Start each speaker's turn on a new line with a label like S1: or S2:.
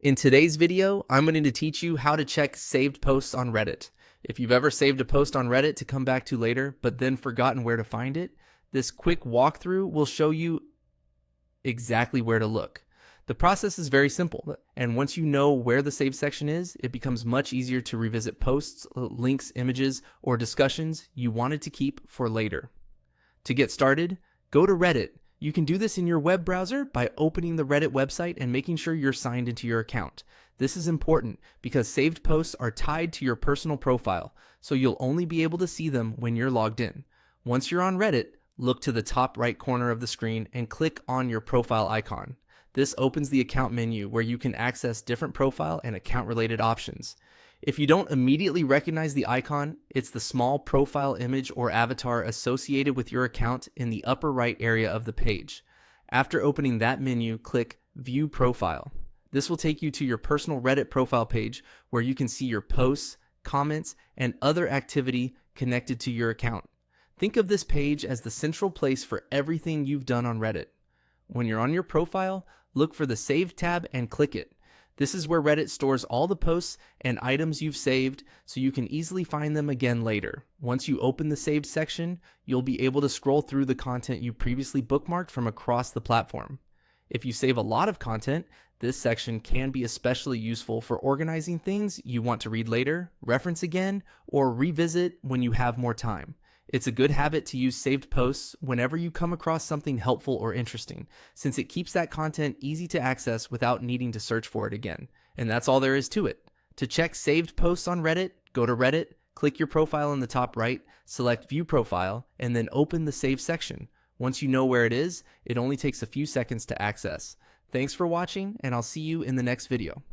S1: In today's video, I'm going to teach you how to check saved posts on Reddit. If you've ever saved a post on Reddit to come back to later, but then forgotten where to find it, this quick walkthrough will show you exactly where to look. The process is very simple, and once you know where the save section is, it becomes much easier to revisit posts, links, images, or discussions you wanted to keep for later. To get started, go to Reddit. You can do this in your web browser by opening the Reddit website and making sure you're signed into your account. This is important because saved posts are tied to your personal profile, so you'll only be able to see them when you're logged in. Once you're on Reddit, look to the top right corner of the screen and click on your profile icon. This opens the account menu where you can access different profile and account related options. If you don't immediately recognize the icon, it's the small profile image or avatar associated with your account in the upper right area of the page. After opening that menu, click View Profile. This will take you to your personal Reddit profile page where you can see your posts, comments, and other activity connected to your account. Think of this page as the central place for everything you've done on Reddit. When you're on your profile, look for the Save tab and click it. This is where Reddit stores all the posts and items you've saved so you can easily find them again later. Once you open the saved section, you'll be able to scroll through the content you previously bookmarked from across the platform. If you save a lot of content, this section can be especially useful for organizing things you want to read later, reference again, or revisit when you have more time. It's a good habit to use saved posts whenever you come across something helpful or interesting, since it keeps that content easy to access without needing to search for it again. And that's all there is to it. To check saved posts on Reddit, go to Reddit, click your profile in the top right, select View Profile, and then open the Save section. Once you know where it is, it only takes a few seconds to access. Thanks for watching, and I'll see you in the next video.